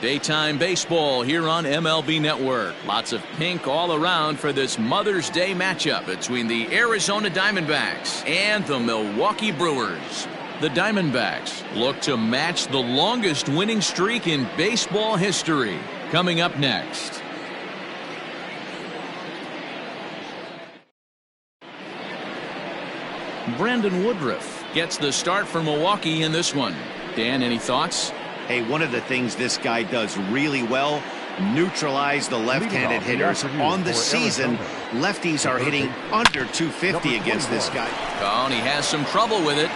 Daytime baseball here on MLB Network. Lots of pink all around for this Mother's Day matchup between the Arizona Diamondbacks and the Milwaukee Brewers. The Diamondbacks look to match the longest winning streak in baseball history. Coming up next. Brandon Woodruff gets the start for Milwaukee in this one. Dan, any thoughts? Hey, one of the things this guy does really well, neutralize the left-handed hitters. On the season, lefties are hitting under 250 against this guy. Oh, and he has some trouble with it.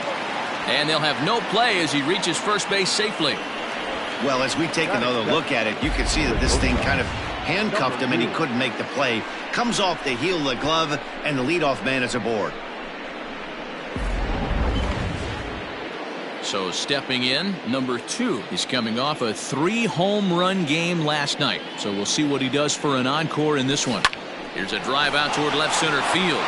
And they'll have no play as he reaches first base safely. Well, as we take another look at it, you can see that this thing kind of handcuffed him and he couldn't make the play. Comes off the heel of the glove, and the leadoff man is aboard. So stepping in, number 2. He's coming off a 3-home run game last night. So we'll see what he does for an encore in this one. Here's a drive out toward left center field.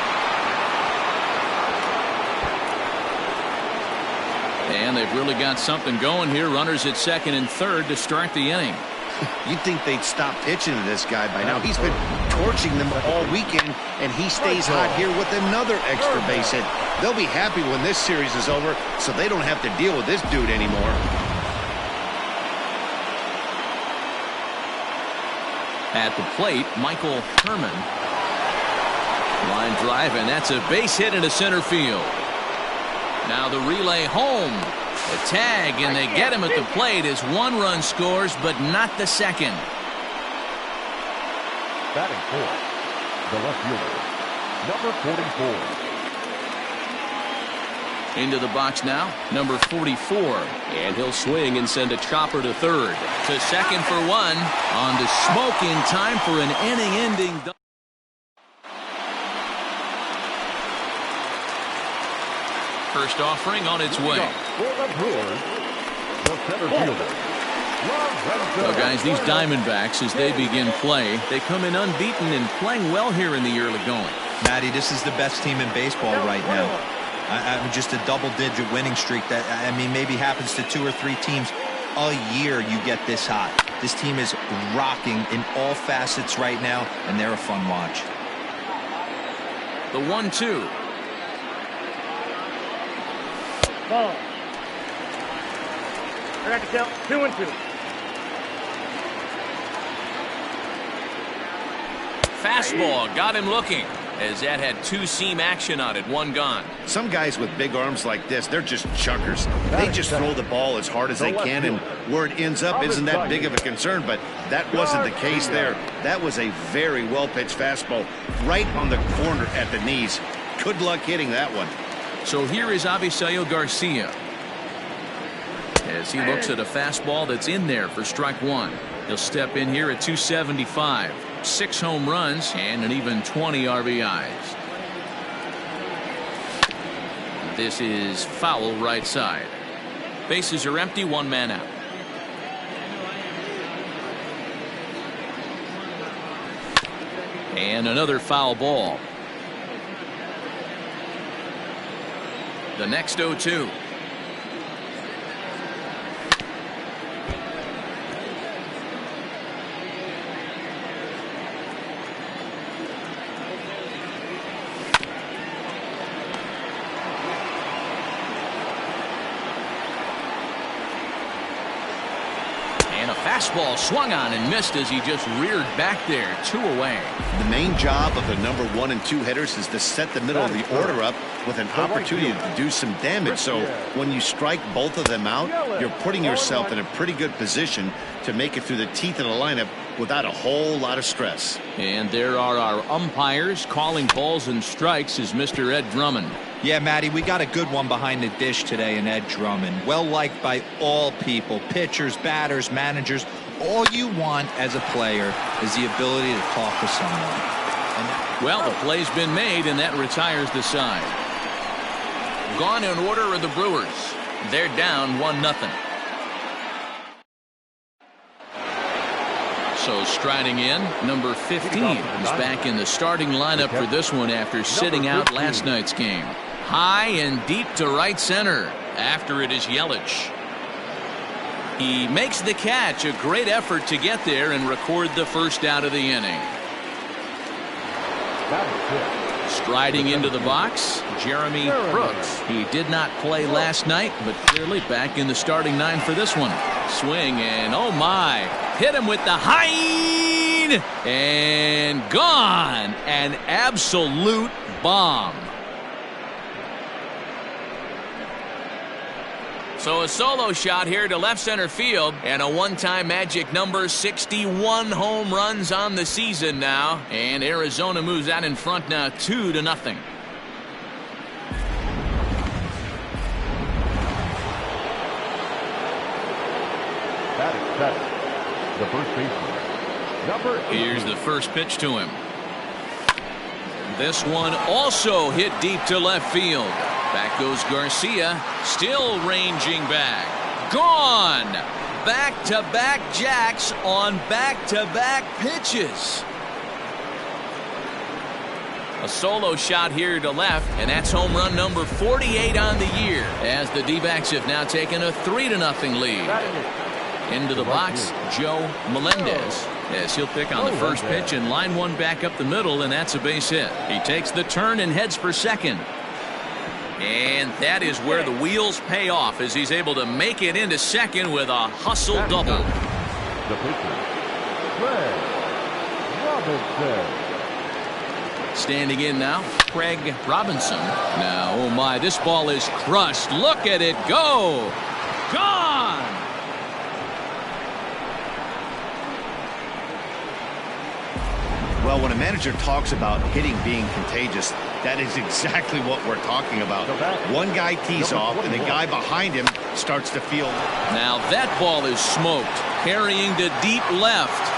And they've really got something going here. Runners at second and third to start the inning. You'd think they'd stop pitching to this guy by now. He's been torching them all weekend, and he stays hot here with another extra base hit. They'll be happy when this series is over, so they don't have to deal with this dude anymore. At the plate, Michael Herman. Line drive, and that's a base hit into center field. Now the relay home. The tag, and they get him at the plate as 1 run scores, but not the second. Batting fourth, the left fielder, number 44. Into the box now, number 44. And he'll swing and send a chopper to third. To second for 1. On to Smoke in time for an inning-ending double. First offering on its way. Well, guys, these Diamondbacks, as they begin play, they come in unbeaten and playing well here in the early going. Matty, this is the best team in baseball right now. Just a double-digit winning streak that, I mean, maybe happens to 2 or 3 teams a year. You get this hot. This team is rocking in all facets right now, and they're a fun watch. The 1-2. Ball. I got to count 2-2. Fastball got him looking, as that had 2-seam action on it, 1 gone. Some guys with big arms like this, they're just chunkers. They just throw the ball as hard as they can, and where it ends up isn't that big of a concern, but that wasn't the case there. That was a very well-pitched fastball right on the corner at the knees. Good luck hitting that one. So here is Avisail Garcia as he looks at a fastball that's in there for strike 1. He'll step in here at 275. 6 home runs and an even 20 RBIs. This is foul right side. Bases are empty, 1 man out. And another foul ball. The next 0-2. Fastball swung on and missed as he just reared back there. 2 away. The main job of the number 1 and 2 hitters is to set the middle of the order up with an opportunity to do some damage. So when you strike both of them out, you're putting yourself in a pretty good position to make it through the teeth of the lineup without a whole lot of stress. And there are our umpires calling balls and strikes is Mr. Ed Drummond. Yeah, Matty, we got a good one behind the dish today in Ed Drummond. Well liked by all people, pitchers, batters, managers. All you want as a player is the ability to talk to someone. Well, the play's been made, and that retires the side. Gone in order are the Brewers. They're down 1-0. So striding in, number 15 is back in the starting lineup for this one after sitting out last night's game. High and deep to right center. After it is Yelich. He makes the catch. A great effort to get there and record the first out of the inning. Striding into the box, Jeremy Brooks. He did not play last night, but clearly back in the starting 9 for this one. Swing and oh my, hit him with the hind and gone. An absolute bomb. So a solo shot here to left center field, and a one-time magic number, 61 home runs on the season now, and Arizona moves out in front now 2-0. That is set. The first baseman, number 18. Here's the first pitch to him. This one also hit deep to left field. Back goes Garcia, still ranging back. Gone! Back-to-back jacks on back-to-back pitches. A solo shot here to left, and that's home run number 48 on the year, as the D-backs have now taken a 3-0 lead. Into the box, Joe Melendez. Yes, he'll pick on the first pitch and line one back up the middle, and that's a base hit. He takes the turn and heads for second. And that is where the wheels pay off, as he's able to make it into second with a hustle double. The pitcher, Craig Robinson. Standing in now, Craig Robinson. Now, oh my, this ball is crushed. Look at it go. Gone. Well, when a manager talks about hitting being contagious, that is exactly what we're talking about. One guy tees off, and the guy behind him starts to feel. Now that ball is smoked. Carrying to deep left.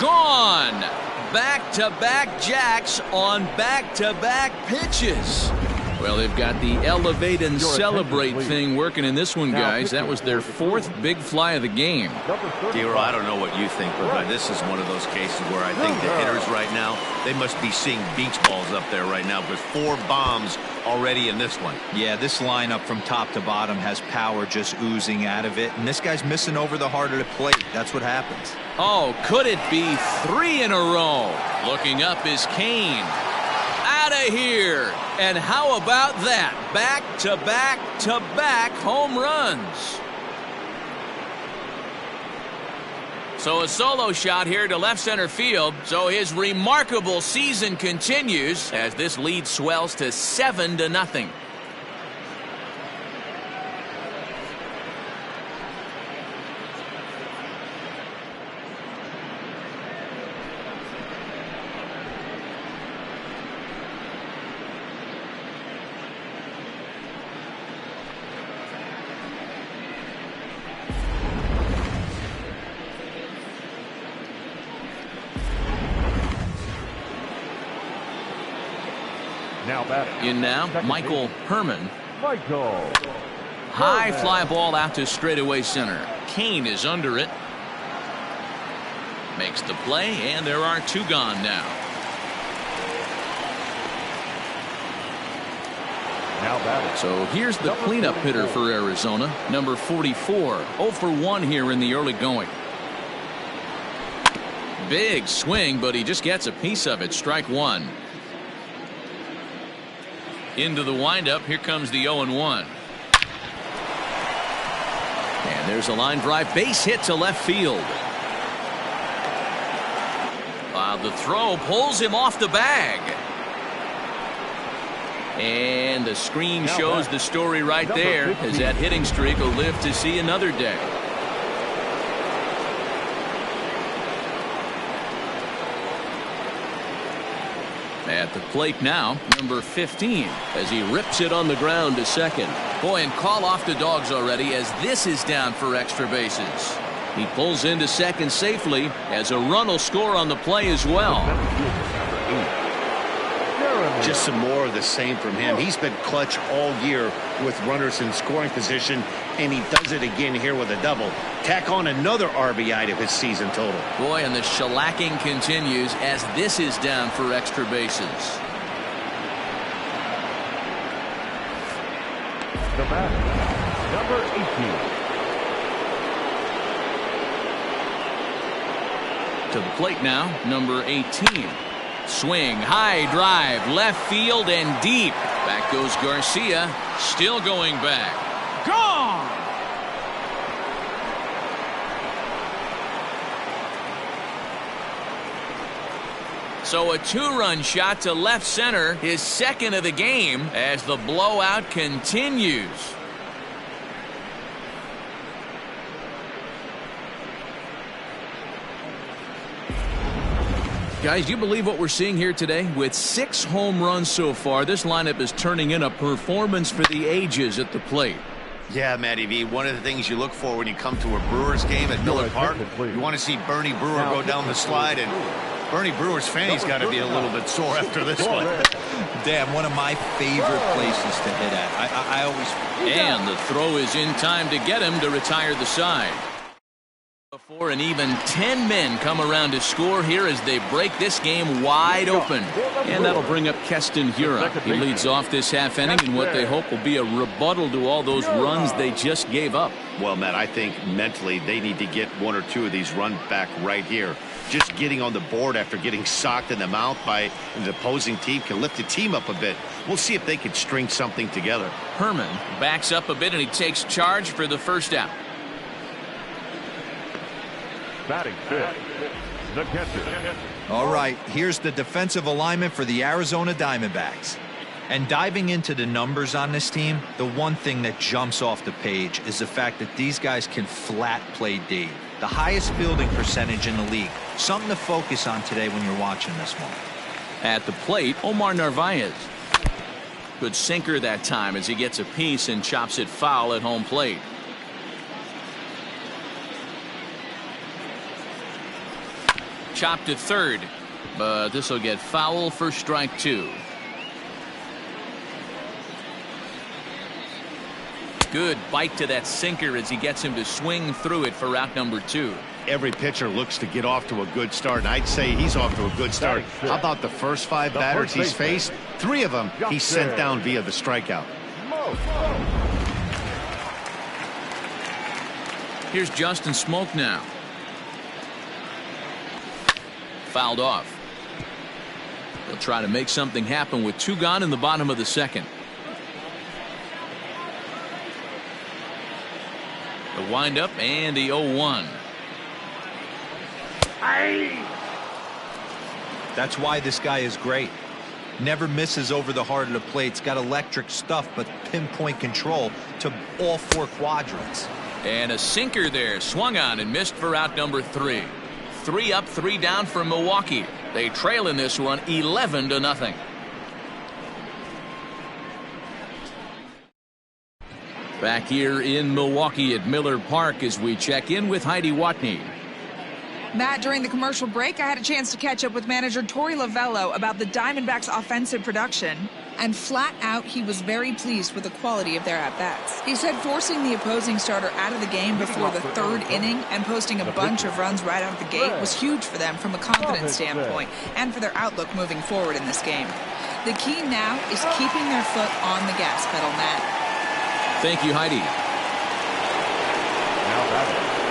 Gone. Back-to-back jacks on back-to-back pitches. Well, they've got the elevate and celebrate thing working in this one, guys. That was their 4th big fly of the game. Dero, I don't know what you think, but this is one of those cases where I think the hitters right now, they must be seeing beach balls up there right now, with 4 bombs already in this one. Yeah, this lineup from top to bottom has power just oozing out of it, and this guy's missing over the heart of the plate. That's what happens. Oh, could it be 3 in a row? Looking up is Kane. Out of here. And how about that? Back-to-back-to-back home runs. So a solo shot here to left center field. So his remarkable season continues as this lead swells to 7-0. In now, Michael Herman. High fly ball out to straightaway center. Kane is under it. Makes the play, and there are 2 gone now. So here's the cleanup hitter for Arizona, number 44. 0 for 1 here in the early going. Big swing, but he just gets a piece of it. Strike 1. Into the windup. Here comes the 0-1. And there's a line drive. Base hit to left field. The throw pulls him off the bag. And the screen shows the story right there, as that hitting streak will live to see another day. At the plate now, number 15, as he rips it on the ground to second. Boy, and call off the dogs already, as this is down for extra bases. He pulls into second safely, as a run will score on the play as well. Just some more of the same from him. He's been clutch all year with runners in scoring position, and he does it again here with a double. Tack on another RBI to his season total. Boy, and the shellacking continues as this is down for extra bases. The batter, number 18. To the plate now, number 18. Swing, high drive, left field and deep. Back goes Garcia, still going back. Gone! So a two-run shot to left center, his second of the game, as the blowout continues. Guys, do you believe what we're seeing here today? With 6 home runs so far, this lineup is turning in a performance for the ages at the plate. Yeah, Matty V, one of the things you look for when you come to a Brewers game at Miller Park, you want to see Bernie Brewer go down the slide, and Bernie Brewer's fanny's got to be a little bit sore after this one. Damn, one of my favorite places to hit at. I always... And the throw is in time to get him to retire the side. Before an even 10 men come around to score here as they break this game wide open. And that'll bring up Keston Hiura. He leads off this half inning in what they hope will be a rebuttal to all those runs they just gave up. Well, Matt, I think mentally they need to get 1 or 2 of these runs back right here. Just getting on the board after getting socked in the mouth by the opposing team can lift the team up a bit. We'll see if they can string something together. Herman backs up a bit and he takes charge for the first out. Batting fifth, the catcher. All right, here's the defensive alignment for the Arizona Diamondbacks. And diving into the numbers on this team, the one thing that jumps off the page is the fact that these guys can flat play D. The highest fielding percentage in the league. Something to focus on today when you're watching this one. At the plate, Omar Narvaez. Good sinker that time as he gets a piece and chops it foul at home plate. Chopped to third, but this will get foul for strike 2. Good bite to that sinker as he gets him to swing through it for out number 2. Every pitcher looks to get off to a good start, and I'd say he's off to a good start. How about the first 5 batters he's faced? 3 of them he's sent down via the strikeout. Here's Justin Smoke now. Fouled off. They'll try to make something happen with 2 gone in the bottom of the second. The windup and the 0-1. That's why this guy is great. Never misses over the heart of the plate. It's got electric stuff, but pinpoint control to all 4 quadrants. And a sinker there, swung on and missed for out number 3. 3 up, 3 down for Milwaukee. They trail in this one 11-0. Back here in Milwaukee at Miller Park as we check in with Heidi Watney. Matt, during the commercial break, I had a chance to catch up with manager Torey Lovello about the Diamondbacks' offensive production. And flat out, he was very pleased with the quality of their at-bats. He said forcing the opposing starter out of the game before the 3rd inning and posting a bunch of runs right out of the gate was huge for them from a confidence standpoint and for their outlook moving forward in this game. The key now is keeping their foot on the gas pedal, Matt. Thank you, Heidi.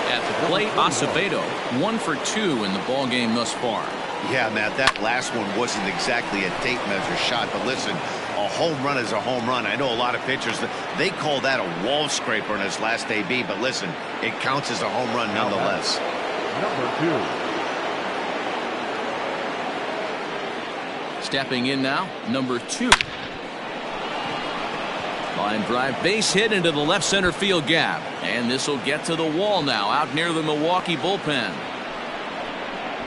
At the plate, Acevedo, 1 for 2 in the ball game thus far. Yeah, Matt, that last one wasn't exactly a tape measure shot, but listen, a home run is a home run. I know a lot of pitchers, they call that a wall scraper in his last AB, but listen, it counts as a home run nonetheless. Number 2. Stepping in now, number 2. Line drive, base hit into the left center field gap. And this will get to the wall now, out near the Milwaukee bullpen.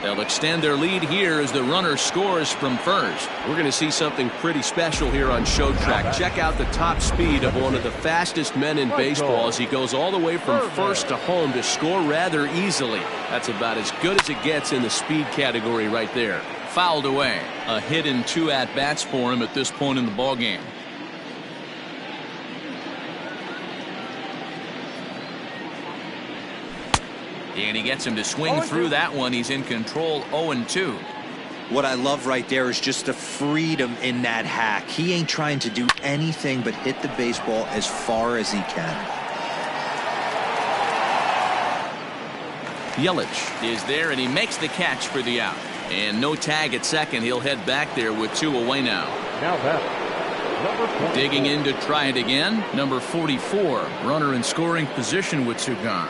They'll extend their lead here as the runner scores from first. We're going to see something pretty special here on Show Track. Check out the top speed of one of the fastest men in baseball as he goes all the way from first to home to score rather easily. That's about as good as it gets in the speed category right there. Fouled away. A hit and 2 at-bats for him at this point in the ballgame. And he gets him to swing through that one. He's in control, 0-2. What I love right there is just the freedom in that hack. He ain't trying to do anything but hit the baseball as far as he can. Yelich is there, and he makes the catch for the out. And no tag at second. He'll head back there with 2 away now. Now that number 44. Digging in to try it again. Number 44. Runner in scoring position with 2 gone.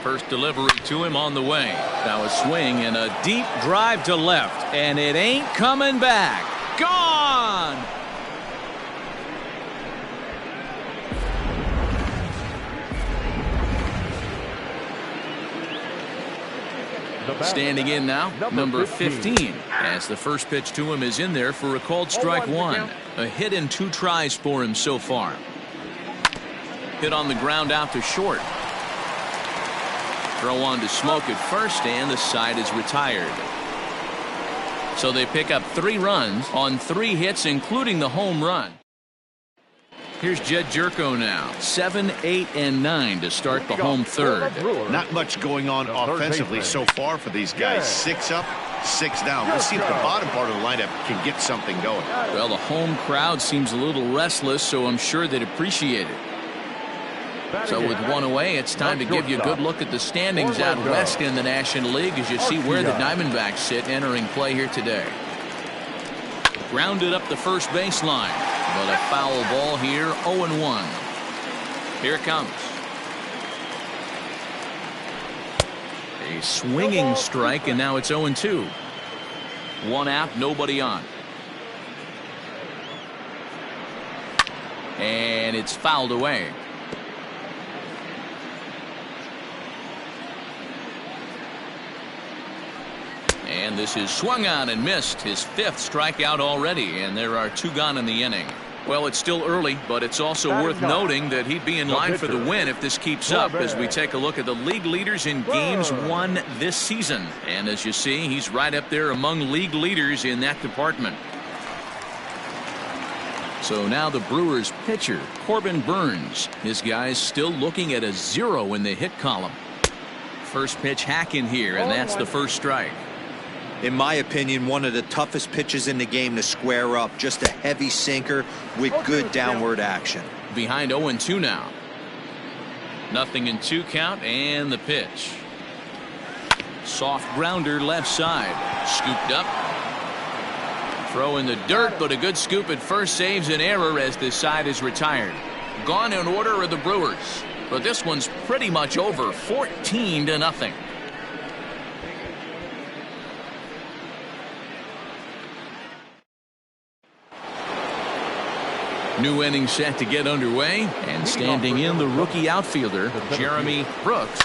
First delivery to him on the way. Now a swing and a deep drive to left. And it ain't coming back. Gone! Standing in now, number 15, as the first pitch to him is in there for a called strike 1. A hit in 2 tries for him so far. Hit on the ground out to short. Throw on to Smoke at first, and the side is retired. So they pick up 3 runs on 3 hits, including the home run. Here's Jed Jerko now. 7, 8, and 9 to start the home third. Not much going on offensively so far for these guys. 6 up, 6 down. We'll see if the bottom part of the lineup can get something going. Well, the home crowd seems a little restless, so I'm sure they'd appreciate it. So with 1 away, it's time to give you a good look at the standings out west in the National League as you see where the Diamondbacks sit entering play here today. Grounded up the first baseline, but a foul ball here, 0-1. Here it comes. A swinging strike, and now it's 0-2. 1 out, nobody on. And it's fouled away. And this is swung on and missed. His 5th strikeout already, and there are 2 gone in the inning. Well, it's still early, but it's also worth noting that he'd be in line for the win if this keeps up as we take a look at the league leaders in games won this season. And as you see, he's right up there among league leaders in that department. So now the Brewers pitcher, Corbin Burns. His guys still looking at a 0 in the hit column. First pitch hack in here, and that's the first strike. In my opinion, one of the toughest pitches in the game to square up. Just a heavy sinker with good downward action. Behind 0-2 now. Nothing in 2 count, and the pitch. Soft grounder left side. Scooped up. Throw in the dirt, but a good scoop at first saves an error as this side is retired. Gone in order are the Brewers, but this one's pretty much over, 14-0. New inning set to get underway, and standing in the rookie outfielder Jeremy Brooks.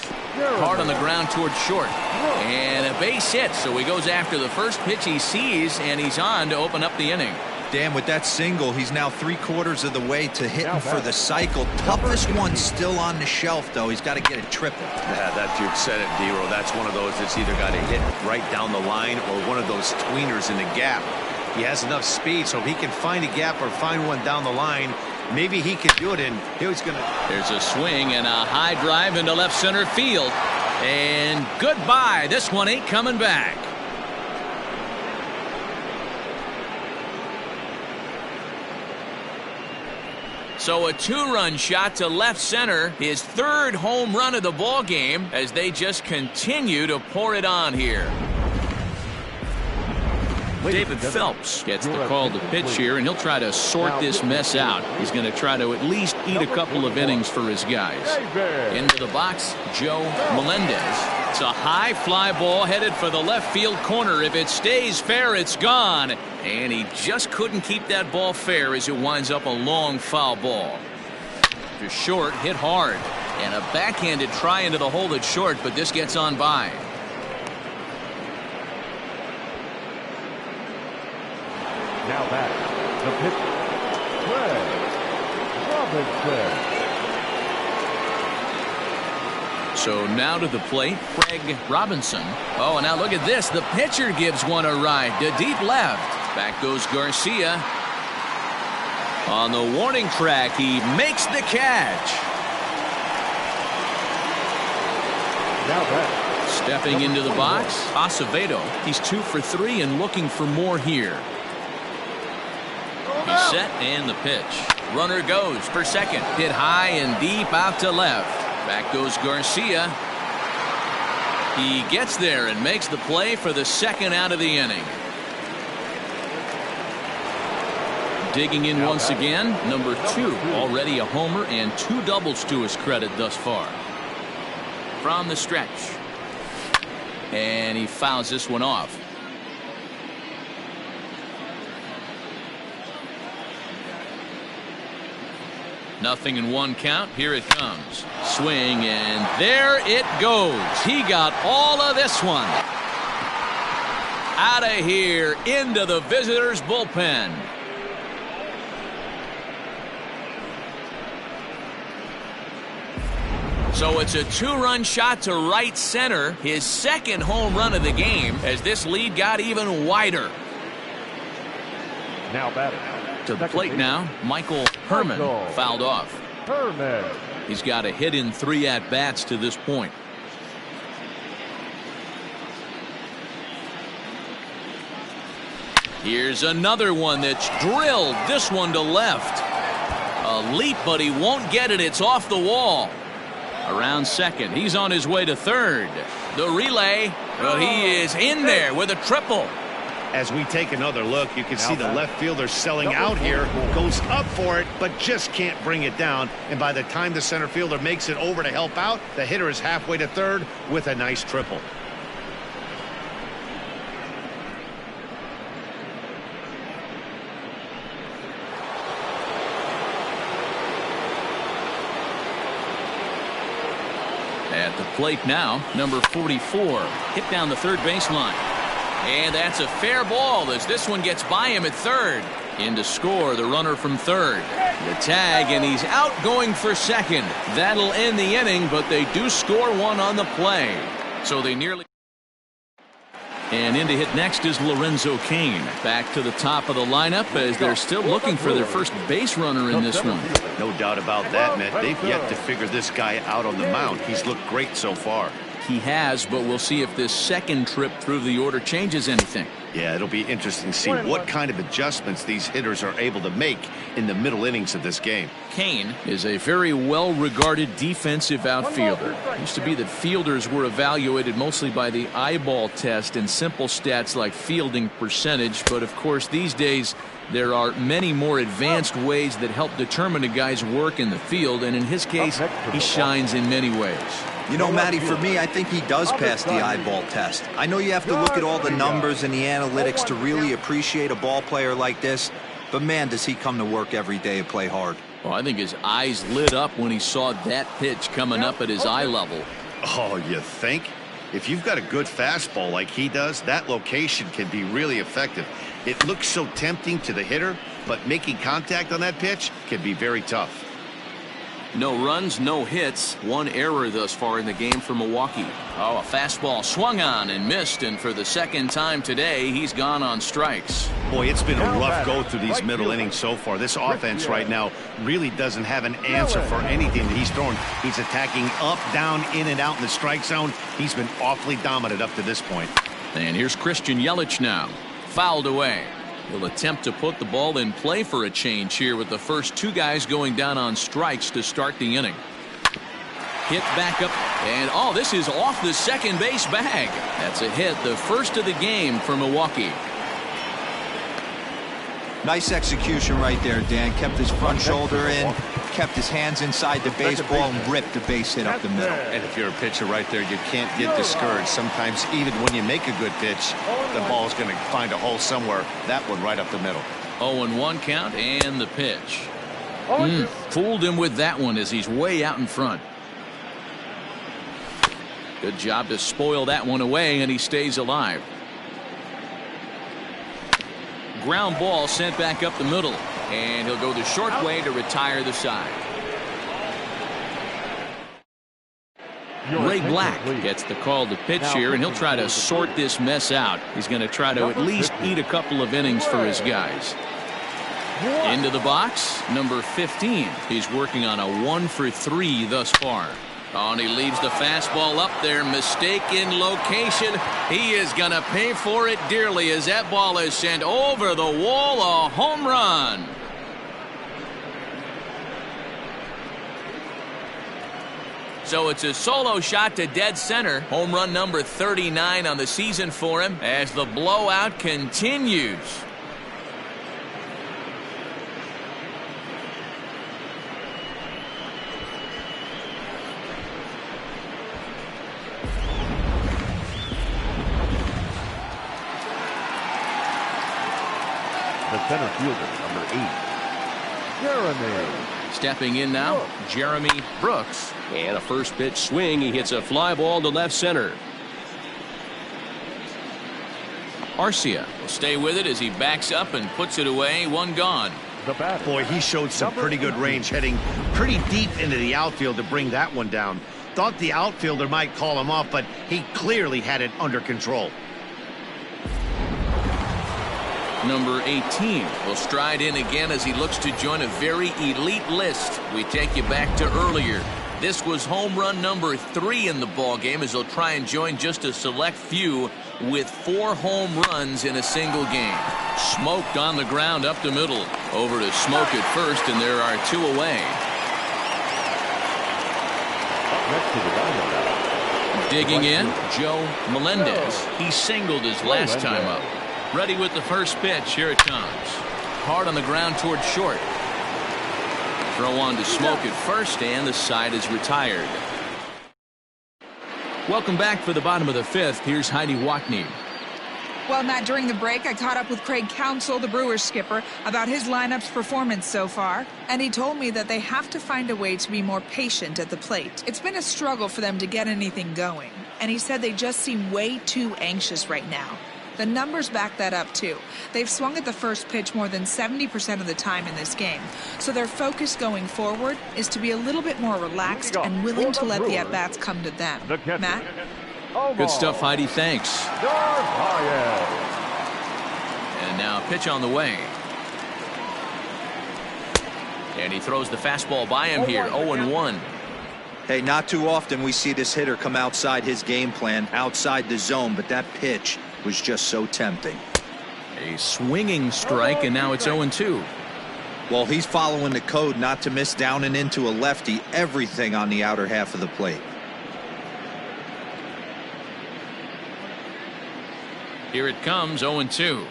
Hard on the ground towards short, and a base hit, so he goes after the first pitch he sees, and he's on to open up the inning. Dan, with that single, he's now 3/4 of the way to hitting for the cycle. Toughest one still on the shelf, though. He's got to get it triple. Yeah, you've said it, D-Row. That's one of those that's either got to hit right down the line or one of those tweeners in the gap. He has enough speed, so if he can find a gap or find one down the line, maybe he can do it, and he's going to... There's a swing and a high drive into left center field. And goodbye. This one ain't coming back. So a 2-run shot to left center, his 3rd home run of the ball game as they just continue to pour it on here. David Phelps gets the call to pitch here, and he'll try to sort this mess out. He's going to try to at least eat a couple of innings for his guys. Into the box, Joe Melendez. It's a high fly ball headed for the left field corner. If it stays fair, it's gone. And he just couldn't keep that ball fair as it winds up a long foul ball. To short, hit hard. And a backhanded try into the hole at short, but this gets on by. Now back, the pitcher, Craig Robinson. So now to the plate, Craig Robinson. Oh, and now look at this. The pitcher gives one a ride to deep left. Back goes Garcia. On the warning track, he makes the catch. Now back. Stepping into the box, Acevedo. He's 2 for 3 and looking for more here. He's set, and the pitch. Runner goes for second. Hit high and deep out to left. Back goes Garcia. He gets there and makes the play for the second out of the inning. Digging in once again, number 2, already a homer and 2 doubles to his credit thus far. From the stretch. And he fouls this one off. Nothing in 1 count. Here it comes. Swing, and there it goes. He got all of this one. Out of here into the visitors' bullpen. So it's a 2-run shot to right center, his second home run of the game, as this lead got even wider. Now batting. To the plate now, Michael Herman fouled off. Herman. He's got a hit in 3 at-bats to this point. Here's another one that's drilled, this one to left. A leap, but he won't get it. It's off the wall. Around second. He's on his way to third. The relay. Well, he is in there with a triple. As we take another look, you can see the left fielder selling out here. Goes up for it, but just can't bring it down. And by the time the center fielder makes it over to help out, the hitter is halfway to third with a nice triple. At the plate now, number 44, hit down the third baseline. And that's a fair ball as this one gets by him at third. In to score the runner from third. The tag, and he's out going for second. That'll end the inning, but they do score one on the play. So they nearly... And in to hit next is Lorenzo Cain. Back to the top of the lineup as they're still looking for their first base runner in this one. No doubt about that, Matt. They've yet to figure this guy out on the mound. He's looked great so far. He has, but we'll see if this second trip through the order changes anything. Yeah, it'll be interesting to see what kind of adjustments these hitters are able to make in the middle innings of this game. Cain is a very well-regarded defensive outfielder. It used to be that fielders were evaluated mostly by the eyeball test and simple stats like fielding percentage, but of course these days there are many more advanced ways that help determine a guy's work in the field, and in his case, he shines in many ways. You know, Matty, for me, I think he does pass the eyeball test. I know you have to look at all the numbers and the analytics to really appreciate a ball player like this, but man, does he come to work every day and play hard. Well, I think his eyes lit up when he saw that pitch coming up at his eye level. Oh, you think? If you've got a good fastball like he does, that location can be really effective. It looks so tempting to the hitter, but making contact on that pitch can be very tough. No runs, no hits. 1 error thus far in the game for Milwaukee. Oh, a fastball swung on and missed, and for the second time today, he's gone on strikes. Boy, it's been a rough go through these middle innings so far. This offense right now really doesn't have an answer for anything that he's throwing. He's attacking up, down, in and out in the strike zone. He's been awfully dominant up to this point. And here's Christian Yelich now. Fouled away. He'll attempt to put the ball in play for a change here with the first 2 guys going down on strikes to start the inning. Hit back up, and oh, this is off the second base bag. That's a hit, the first of the game for Milwaukee. Nice execution right there, Dan. Kept his front shoulder in, kept his hands inside the baseball, and ripped the base hit up the middle. And if you're a pitcher right there, you can't get discouraged. Sometimes even when you make a good pitch, the ball's going to find a hole somewhere. That one right up the middle. 0-1 count and the pitch. Fooled him with that one as he's way out in front. Good job to spoil that one away, and he stays alive. Ground ball sent back up the middle, and he'll go the short way to retire the side. Ray Black gets the call to pitch here, and he'll try to sort this mess out. He's going to try to at least eat a couple of innings for his guys. Into the box, number 15. He's working on a 1-for-3 thus far. Oh, and he leaves the fastball up there. Mistake in location. He is going to pay for it dearly as that ball is sent over the wall. A home run. So it's a solo shot to dead center. Home run number 39 on the season for him as the blowout continues. The center fielder, number 8, Jeremy. Stepping in now, Jeremy Brooks. And a first pitch swing. He hits a fly ball to left center. Arcia will stay with it as he backs up and puts it away. One gone. The batter. Boy, he showed some pretty good range, heading pretty deep into the outfield to bring that one down. Thought the outfielder might call him off, but he clearly had it under control. Number 18 will stride in again as he looks to join a very elite list. We take you back to earlier. This was home run number 3 in the ball game as he'll try and join just a select few with 4 home runs in a single game. Smoked on the ground up the middle. Over to Smoke at first, and there are 2 away. Up next to the Diamondbacks. Digging in, Joe Melendez. He singled his last time up. Ready with the first pitch. Here it comes. Hard on the ground towards short. Throw on to Smoke at first, and the side is retired. Welcome back for the bottom of the 5th. Here's Heidi Watney. Well, Matt, during the break, I caught up with Craig Counsell, the Brewers skipper, about his lineup's performance so far. And he told me that they have to find a way to be more patient at the plate. It's been a struggle for them to get anything going. And he said they just seem way too anxious right now. The numbers back that up, too. They've swung at the first pitch more than 70% of the time in this game. So their focus going forward is to be a little bit more relaxed and willing to let the at-bats come to them. Matt? Good stuff, Heidi. Thanks. And now pitch on the way. And he throws the fastball by him here. 0-1. Hey, not too often we see this hitter come outside his game plan, outside the zone, but that pitch was just so tempting. A swinging strike, and now it's 0-2. Well, he's following the code not to miss down and into a lefty, everything on the outer half of the plate. Here it comes, 0-2.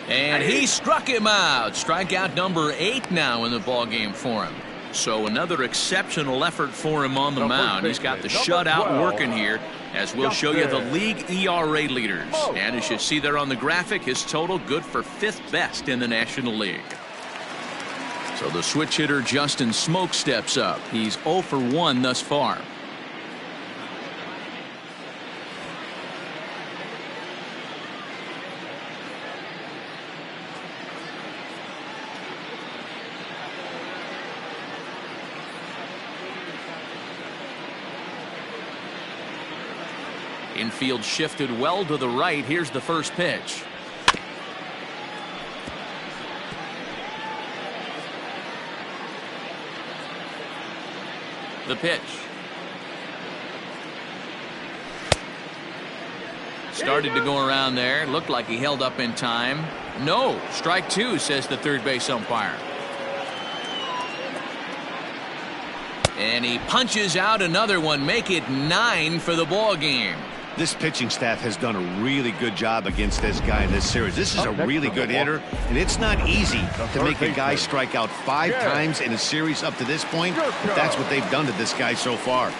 And he struck him out. Strikeout number 8 now in the ballgame for him. So another exceptional effort for him on the mound. He's got the shutout working here, as we'll show you the league ERA leaders. And as you see there on the graphic, his total good for 5th best in the National League. So the switch hitter Justin Smoke steps up. He's 0 for 1 thus far. Infield shifted well to the right. Here's the first pitch. The pitch. Started to go around there. Looked like he held up in time. No. Strike 2, says the third base umpire. And he punches out another one. Make it 9 for the ball game. This pitching staff has done a really good job against this guy in this series. This is a really good hitter, and it's not easy to make a guy strike out 5 times in a series up to this point. But that's what they've done to this guy so far.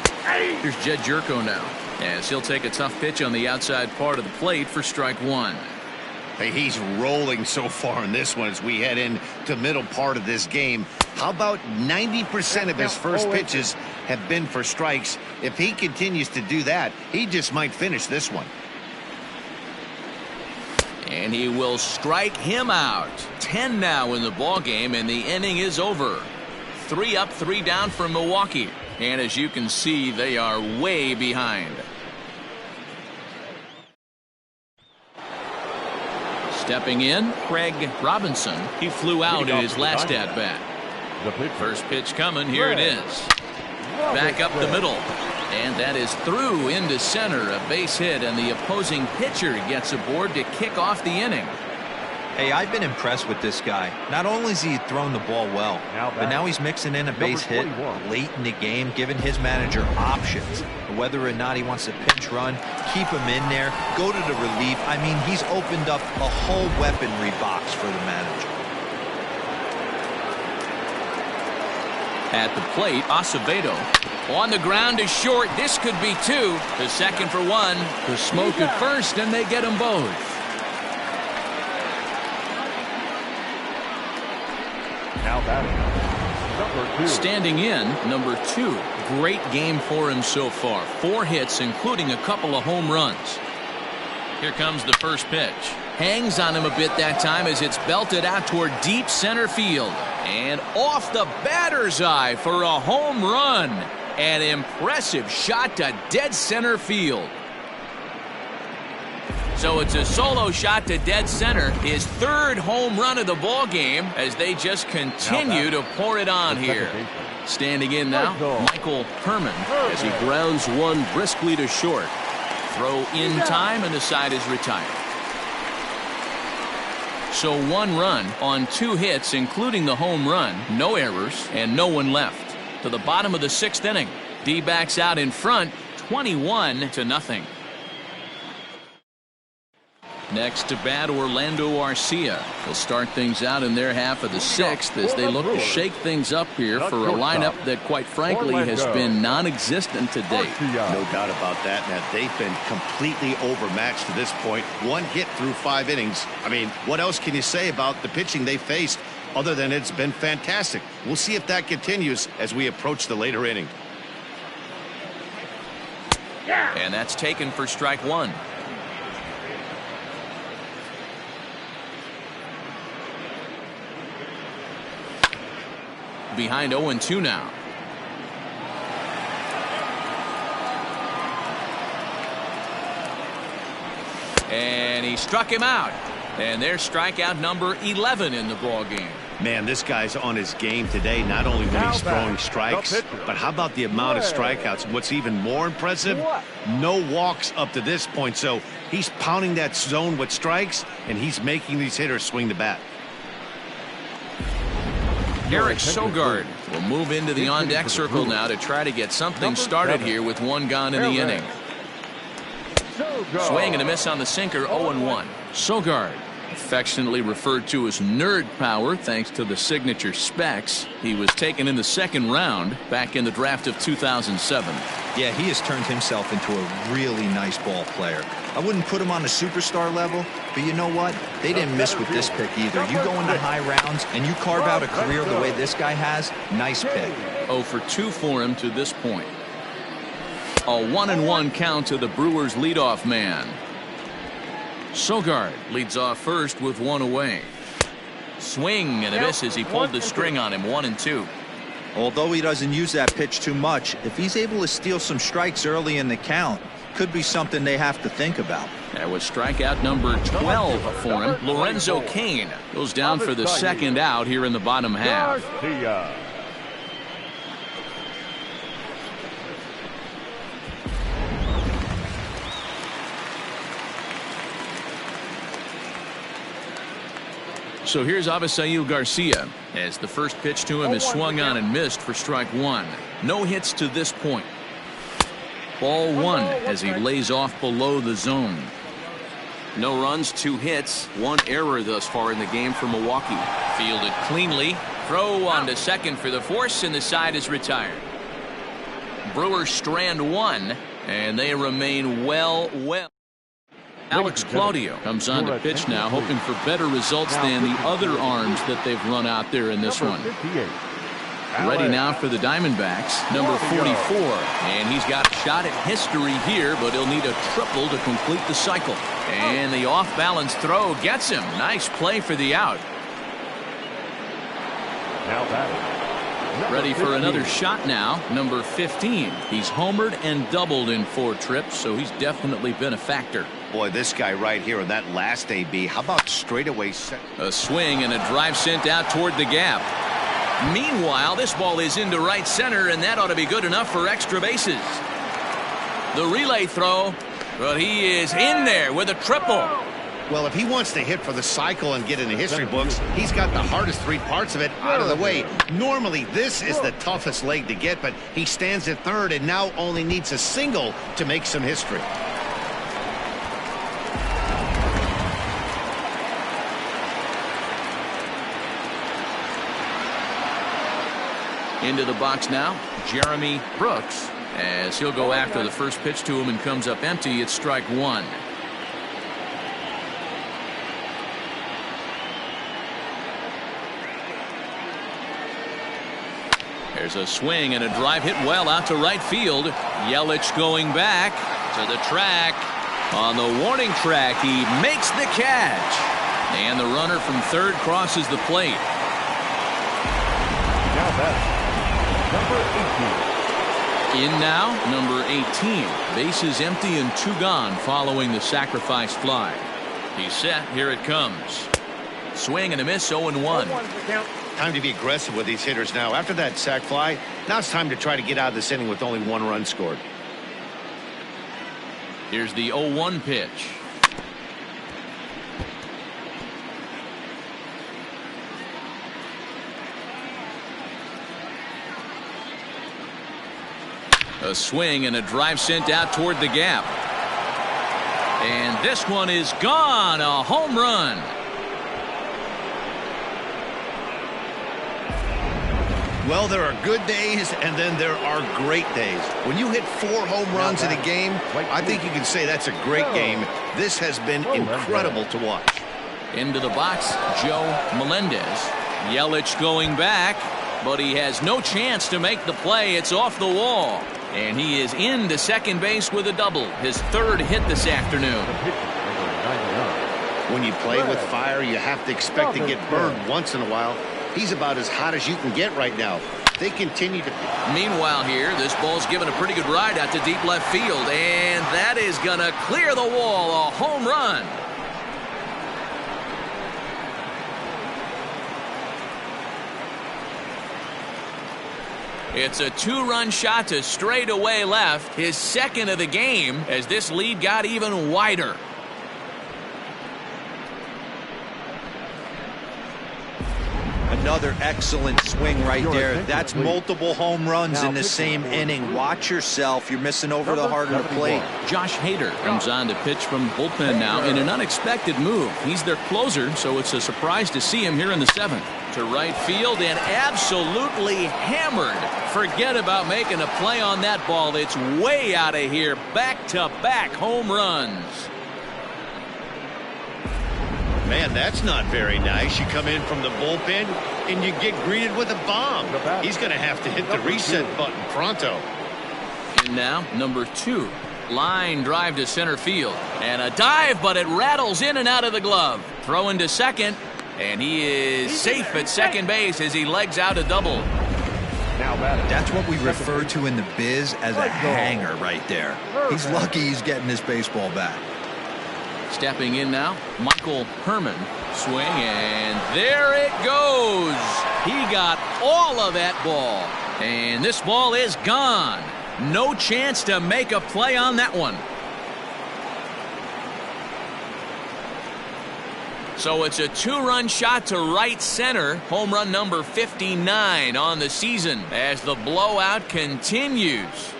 Here's Jed Jerko now, as he'll take a tough pitch on the outside part of the plate for strike 1. Hey, he's rolling so far in this one as we head into the middle part of this game. How about 90% of his first pitches have been for strikes? If he continues to do that, he just might finish this one. And he will strike him out. 10 now in the ball game, and the inning is over. 3 up, 3 down for Milwaukee. And as you can see, they are way behind. Stepping in, Craig Robinson. He flew out in his last at-bat. First pitch coming. Here it is. Back up the middle. And that is through into center, a base hit, and the opposing pitcher gets aboard to kick off the inning. Hey, I've been impressed with this guy. Not only has he thrown the ball well, but now he's mixing in a base hit late in the game, giving his manager options. Whether or not he wants to pinch run, keep him in there, go to the relief. I mean, he's opened up a whole weaponry box for the manager. At the plate, Acevedo. On the ground is short. This could be two. The second for one. The smoke at first, and they get them both. Now batting, number 2. Standing in, number 2. Great game for him so far. 4 hits, including a couple of home runs. Here comes the first pitch. Hangs on him a bit that time as it's belted out toward deep center field. And off the batter's eye for a home run. An impressive shot to dead center field. So it's a solo shot to dead center, his 3rd home run of the ball game, as they just continue to pour it on here. Standing in now, Michael Herman, as he grounds one briskly to short. Throw in time, and the side is retired. So 1 run on 2 hits, including the home run, no errors, and no one left. To the bottom of the 6th inning. D-backs out in front, 21-0. Next to bat, Orlando Arcia. They'll start things out in their half of the 6th as they look to shake things up here for a lineup that, quite frankly, has been non-existent to date. No doubt about that, Matt. They've been completely overmatched to this point. 1 hit through 5 innings. I mean, what else can you say about the pitching they faced other than it's been fantastic? We'll see if that continues as we approach the later inning. And that's taken for strike 1. Behind 0-2 now. And he struck him out. And there's strikeout number 11 in the ball game. Man, this guy's on his game today, not only when he's throwing strikes, but how about the amount of strikeouts? What's even more impressive, no walks up to this point. So he's pounding that zone with strikes, and he's making these hitters swing the bat. Eric Sogard will move into the on-deck circle now to try to get something started here with 1 gone in the inning. Swing and a miss on the sinker, 0-1. Sogard, affectionately referred to as nerd power thanks to the signature specs. He was taken in the 2nd round back in the draft of 2007. Yeah, he has turned himself into a really nice ball player. I wouldn't put him on a superstar level, but you know what? They didn't miss with this pick either. You go into high rounds and you carve out a career the way this guy has, nice pick. 0 for 2 for him to this point. A 1-1 count to the Brewers leadoff man. Sogard leads off first with 1 away. Swing and a miss as he pulled the string on him, 1-2. Although he doesn't use that pitch too much, if he's able to steal some strikes early in the count, could be something they have to think about. That was strikeout number 12 for him. Lorenzo Cain goes down for the 2nd out here in the bottom half. So here's Avisail Garcia as the first pitch to him is swung on and missed for strike 1. No hits to this point. Ball 1 as he lays off below the zone. No runs, 2 hits, 1 error thus far in the game for Milwaukee. Fielded cleanly. Throw on to second for the force, and the side is retired. Brewers strand 1, and they remain well. Alex Claudio comes on to pitch now, hoping for better results than the other arms that they've run out there in this one. Ready now for the Diamondbacks, number 44. And he's got a shot at history here, but he'll need a triple to complete the cycle. And the off-balance throw gets him. Nice play for the out. Now batting. Ready for another shot now, number 15. He's homered and doubled in 4 trips, so he's definitely been a factor. Boy, this guy right here in that last AB, how about straightaway? A swing and a drive sent out toward the gap. Meanwhile, this ball is into right center, and that ought to be good enough for extra bases. The relay throw, but he is in there with a triple. Well, if he wants to hit for the cycle and get in the history books, he's got the hardest 3 parts of it out of the way. Normally, this is the toughest leg to get, but he stands at third and now only needs a single to make some history. Into the box now, Jeremy Brooks, as he'll go after the first pitch to him and comes up empty. It's strike 1. There's a swing and a drive hit well out to right field. Yelich going back to the track. On the warning track, he makes the catch. And the runner from third crosses the plate. Now that's number 18. In now, number 18. Bases empty and 2 gone following the sacrifice fly. He's set. Here it comes. Swing and a miss, 0-1. Time to be aggressive with these hitters now. After that sac fly, now it's time to try to get out of this inning with only 1 run scored. Here's the 0-1 pitch. A swing and a drive sent out toward the gap. And this one is gone. A home run. Well, there are good days and then there are great days. When you hit 4 home runs in a game, I think you can say that's a great game. This has been incredible to watch. Into the box, Joe Melendez. Yelich going back, but he has no chance to make the play. It's off the wall. And he is into second base with a double. His 3rd hit this afternoon. When you play with fire, you have to expect to get burned once in a while. He's about as hot as you can get right now. They continue to. Meanwhile here, this ball's given a pretty good ride out to deep left field. And that is going to clear the wall. A home run. It's a 2-run shot to straightaway left. His 2nd of the game as this lead got even wider. Another excellent swing right there. That's multiple home runs in the same inning. Watch yourself. You're missing over the heart of the plate. Josh Hader comes on to pitch from bullpen now in an unexpected move. He's their closer, so it's a surprise to see him here in the 7th. To right field and absolutely hammered. Forget about making a play on that ball. It's way out of here. Back-to-back home runs. Man, that's not very nice. You come in from the bullpen and you get greeted with a bomb. He's going to have to hit the reset button pronto. And now, number 2. Line drive to center field. And a dive, but it rattles in and out of the glove. Throw into second, and he is safe at second base as he legs out a double. That's what we refer to in the biz as a hanger right there. He's lucky he's getting this baseball back. Stepping in now, Michael Herman. Swing, and there it goes. He got all of that ball. And this ball is gone. No chance to make a play on that one. So it's a 2-run shot to right center. Home run number 59 on the season as the blowout continues.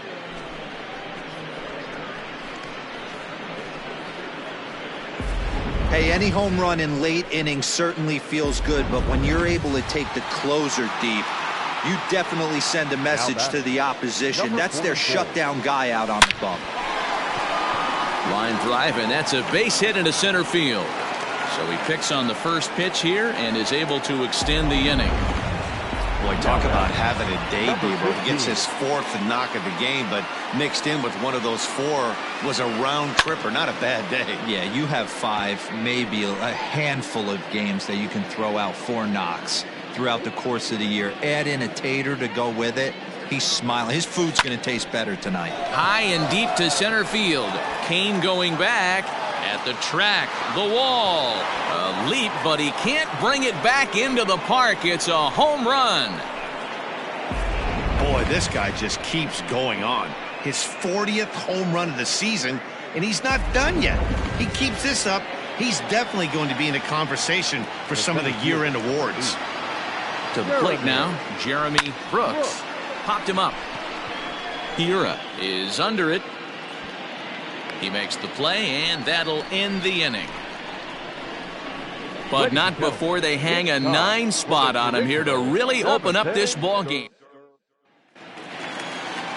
Hey, any home run in late innings certainly feels good, but when you're able to take the closer deep, you definitely send a message to the opposition. That's their shutdown guy out on the bump. Line drive, and that's a base hit into center field. So he picks on the first pitch here and is able to extend the inning. Boy, talk about having a day, Beaver. He gets his 4th knock of the game, but mixed in with one of those 4 was a round tripper. Not a bad day. Yeah, you have 5, maybe a handful of games that you can throw out 4 knocks throughout the course of the year. Add in a tater to go with it. He's smiling. His food's going to taste better tonight. High and deep to center field. Kane going back at the track, the wall. A leap, but he can't bring it back into the park. It's a home run. Boy, this guy just keeps going on. his 40th home run of the season, and he's not done yet. He keeps this up, he's definitely going to be in the conversation for some of the year-end awards. To the plate now, Jeremy Brooks. Popped him up. Hiura is under it. He makes the play, and that'll end the inning. But not before they hang a 9 spot on him here to really open up this ball game.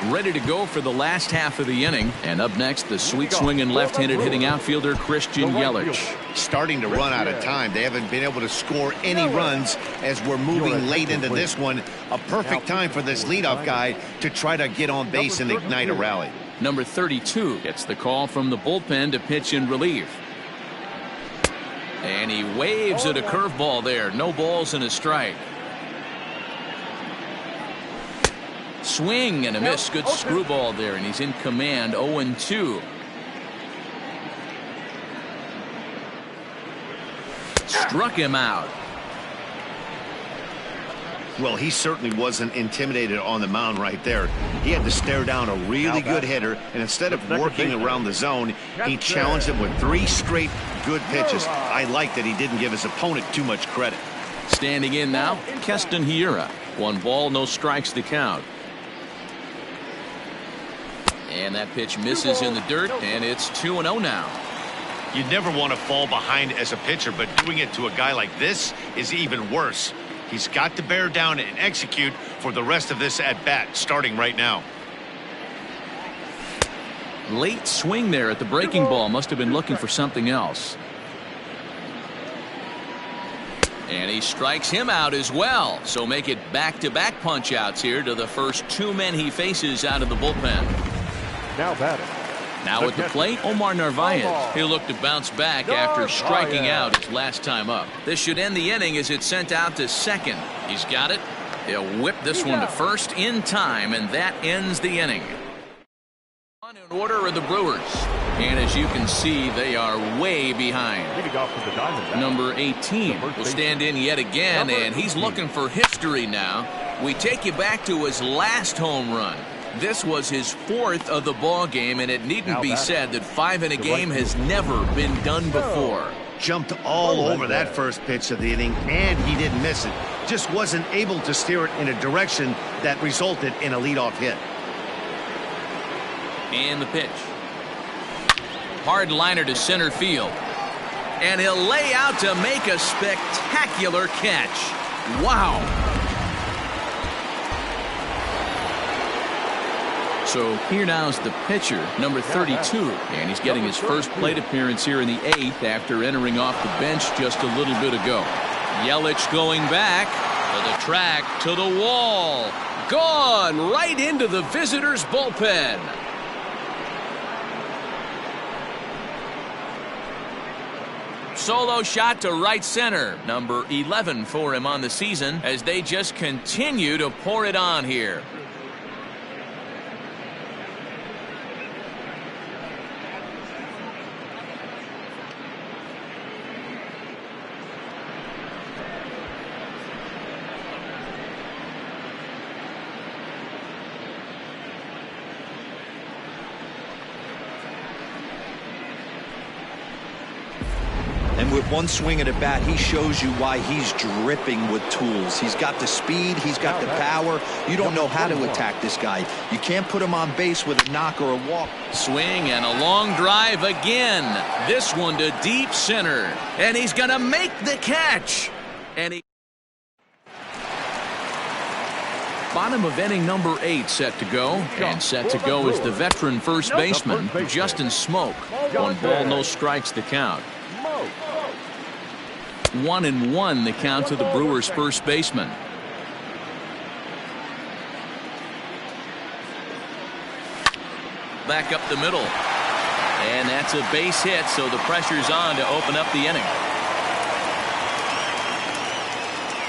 Ready to go for the last half of the inning. And up next, the sweet swinging left-handed hitting outfielder Christian Yelich. Starting to run out of time. They haven't been able to score any runs as we're moving late into this one. A perfect time for this leadoff guy to try to get on base and ignite a rally. Number 32 gets the call from the bullpen to pitch in relief. And he waves at a curveball there. No balls and a strike. Swing and a miss. Good screwball there, and he's in command. 0-2. Struck him out. Well, he certainly wasn't intimidated on the mound right there. He had to stare down a really good hitter, and instead of working around the zone, he challenged him with 3 straight good pitches. I like that he didn't give his opponent too much credit. Standing in now, Keston Hiura. 1 ball, no strikes to count. And that pitch misses in the dirt, and it's 2-0 now. You never want to fall behind as a pitcher, but doing it to a guy like this is even worse. He's got to bear down and execute for the rest of this at-bat, starting right now. Late swing there at the breaking ball. Must have been looking for something else. And he strikes him out as well. So make it back-to-back punch-outs here to the first 2 men he faces out of the bullpen. Now batting. Now at the plate, Omar Narvaez. He'll look to bounce back after striking out his last time up. This should end the inning as it's sent out to second. He's got it. He'll whip this one to first in time, and that ends the inning. In order are the Brewers. And as you can see, they are way behind. Number 18 will stand in yet again, and he's looking for history now. We take you back to his last home run. This was his 4th of the ball game, and it needn't be said that 5 in a game has never been done before. Jumped all over that first pitch of the inning, and he didn't miss it. Just wasn't able to steer it in a direction that resulted in a leadoff hit. And the pitch. Hard liner to center field. And he'll lay out to make a spectacular catch. Wow. So here now is the pitcher, number 32, and he's getting his first plate appearance here in the 8th after entering off the bench just a little bit ago. Yelich going back to the track, to the wall. Gone right into the visitors' bullpen. Solo shot to right center. Number 11 for him on the season as they just continue to pour it on here. And with one swing at a bat, he shows you why he's dripping with tools. He's got the speed, he's got the power. You don't know how to attack this guy. You can't put him on base with a knock or a walk. Swing and a long drive again. This one to deep center. And he's going to make the catch. And he... Bottom of inning number 8 set to go. And set to go is the veteran first baseman, Justin Smoak. 1 ball, no strikes to count. 1-1 the count to the Brewers' first baseman. Back up the middle. And that's a base hit, so the pressure's on to open up the inning.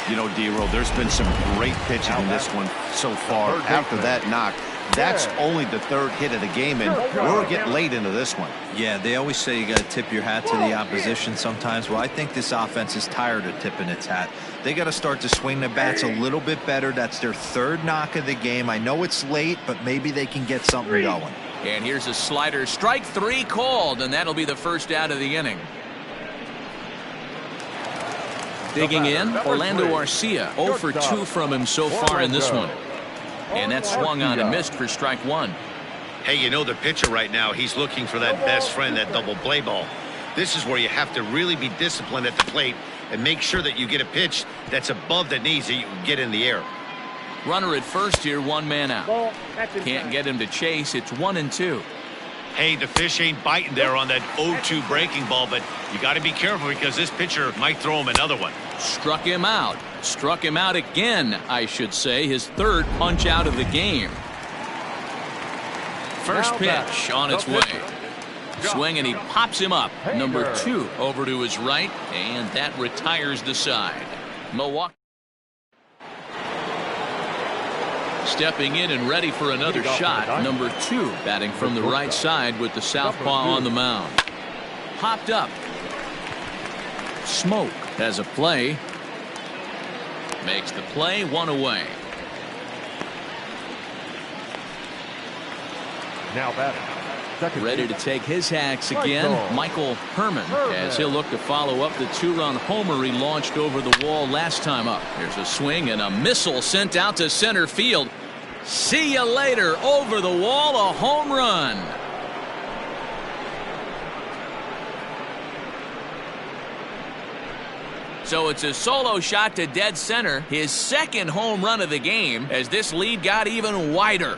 You know, D-Roll, there's been some great pitching in this one so far. After that knock, That's only the third hit of the game, and we're getting late into this one. Yeah, they always say you got to tip your hat to the opposition sometimes. Well, I think this offense is tired of tipping its hat. They got to start to swing the bats a little bit better. That's their third knock of the game. I know it's late, but maybe they can get something going. And here's a slider. Strike 3 called, and that'll be the first out of the inning. Digging in, Orlando Arcia. 0 for 2 from him so far in this one. And that swung on and missed for strike 1. Hey, you know the pitcher right now, he's looking for that best friend, that double play ball. This is where you have to really be disciplined at the plate and make sure that you get a pitch that's above the knees that you can get in the air. Runner at first here, 1 man out. Can't get him to chase. It's 1-2. Hey, the fish ain't biting there on that 0-2 breaking ball, but you got to be careful because this pitcher might throw him another one. Struck him out. Struck him out again, I should say. His third punch out of the game. First pitch on its way. Swing, and he pops him up. Number 2 over to his right, and that retires the side. Milwaukee stepping in and ready for another shot. Number 2 batting from the right side with the southpaw on the mound. Popped up. Smoke has a play. Makes the play, 1 away. Now batting. Ready to take his hacks again. Michael Herman, as he'll look to follow up the 2-run homer he launched over the wall last time up. Here's a swing and a missile sent out to center field. See you later. Over the wall, a home run. So it's a solo shot to dead center, his second home run of the game, as this lead got even wider.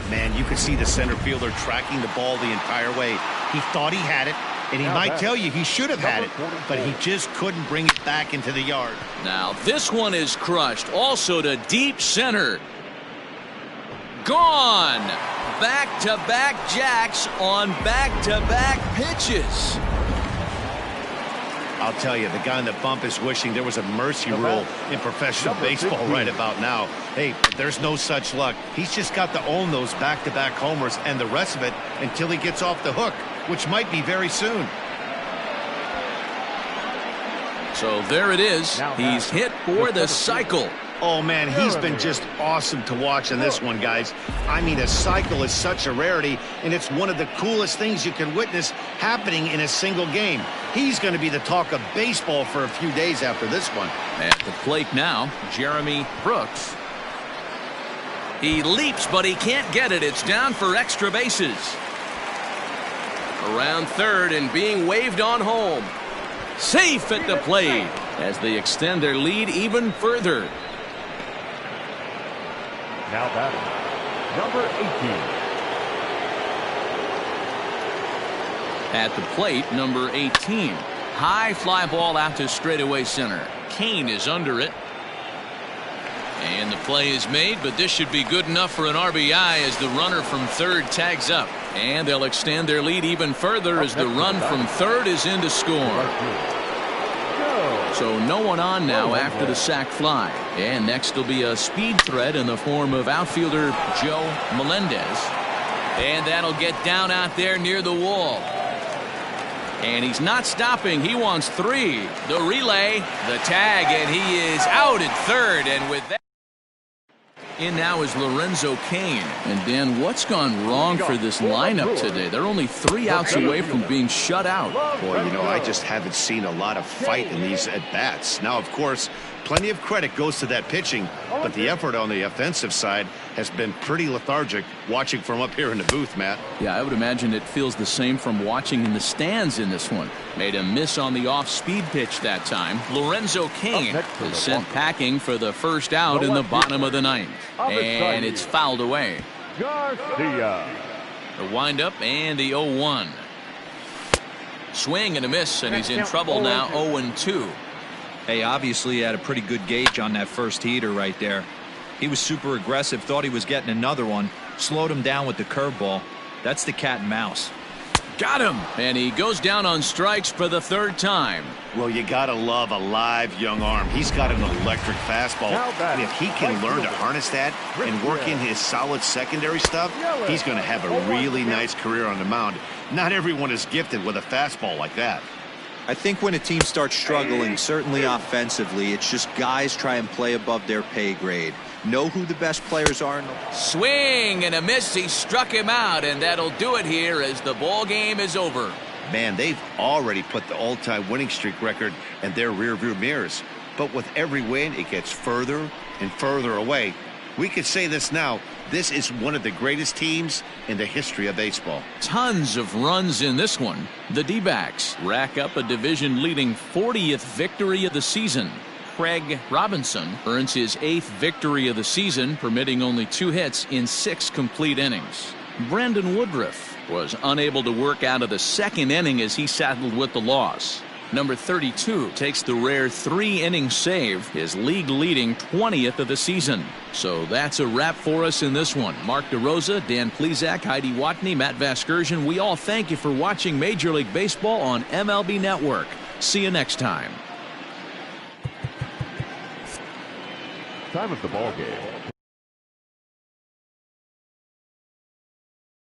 Man, you could see the center fielder tracking the ball the entire way. He thought he had it, and he might tell you he should have had it, but he just couldn't bring it back into the yard. Now this one is crushed, also to deep center. Gone. Back-to-back jacks on back-to-back pitches. I'll tell you, the guy in the bump is wishing there was a mercy rule in professional baseball right about now. Hey, there's no such luck. He's just got to own those back-to-back homers and the rest of it until he gets off the hook, which might be very soon. So there it is. He's hit for the cycle. Oh, man, he's been just awesome to watch in this one, guys. I mean, a cycle is such a rarity, and it's one of the coolest things you can witness happening in a single game. He's going to be the talk of baseball for a few days after this one. At the plate now, Jeremy Brooks. He leaps, but he can't get it. It's down for extra bases. Around third and being waved on home. Safe at the plate as they extend their lead even further. Now batting, number 18. At the plate, number 18. High fly ball out to straightaway center. Kane is under it. And the play is made, but this should be good enough for an RBI as the runner from third tags up. And they'll extend their lead even further as the run from third is in to score. So no one on now after the sac fly. And next will be a speed threat in the form of outfielder Joe Melendez. And that'll get down out there near the wall. And he's not stopping. He wants 3. The relay, the tag, and he is out at third. And with that, in now is Lorenzo Cain. And Dan, what's gone wrong for this lineup today? They're only 3 outs away from being shut out. Boy, you know, I just haven't seen a lot of fight in these at-bats. Now, of course, plenty of credit goes to that pitching, but the effort on the offensive side has been pretty lethargic watching from up here in the booth, Matt. Yeah, I would imagine it feels the same from watching in the stands in this one. Made a miss on the off-speed pitch that time. Lorenzo Cain is sent packing for the first out in the bottom of the 9th. And it's fouled away. Garcia. The windup and the 0-1. Swing and a miss, and he's in trouble now. 0-2. Hey, obviously he had a pretty good gauge on that first heater right there. He was super aggressive, thought he was getting another one, slowed him down with the curveball. That's the cat and mouse. Got him, and he goes down on strikes for the 3rd time. Well, you got to love a live young arm. He's got an electric fastball. And if he can learn to harness that and work in his solid secondary stuff, he's going to have a really nice career on the mound. Not everyone is gifted with a fastball like that. I think when a team starts struggling, certainly offensively, it's just guys try and play above their pay grade. Know who the best players are. Swing and a miss. He struck him out, and that'll do it here as the ball game is over. Man, they've already put the all-time winning streak record in their rearview mirrors. But with every win, it gets further and further away. We could say this now. This is one of the greatest teams in the history of baseball. Tons of runs in this one. The D-backs rack up a division-leading 40th victory of the season. Craig Robinson earns his 8th victory of the season, permitting only 2 hits in 6 complete innings. Brandon Woodruff was unable to work out of the 2nd inning as he saddled with the loss. Number 32 takes the rare 3-inning save, his league-leading 20th of the season. So that's a wrap for us in this one. Mark DeRosa, Dan Plesac, Heidi Watney, Matt Vasgersian, we all thank you for watching Major League Baseball on MLB Network. See you next time. Time of the ball game,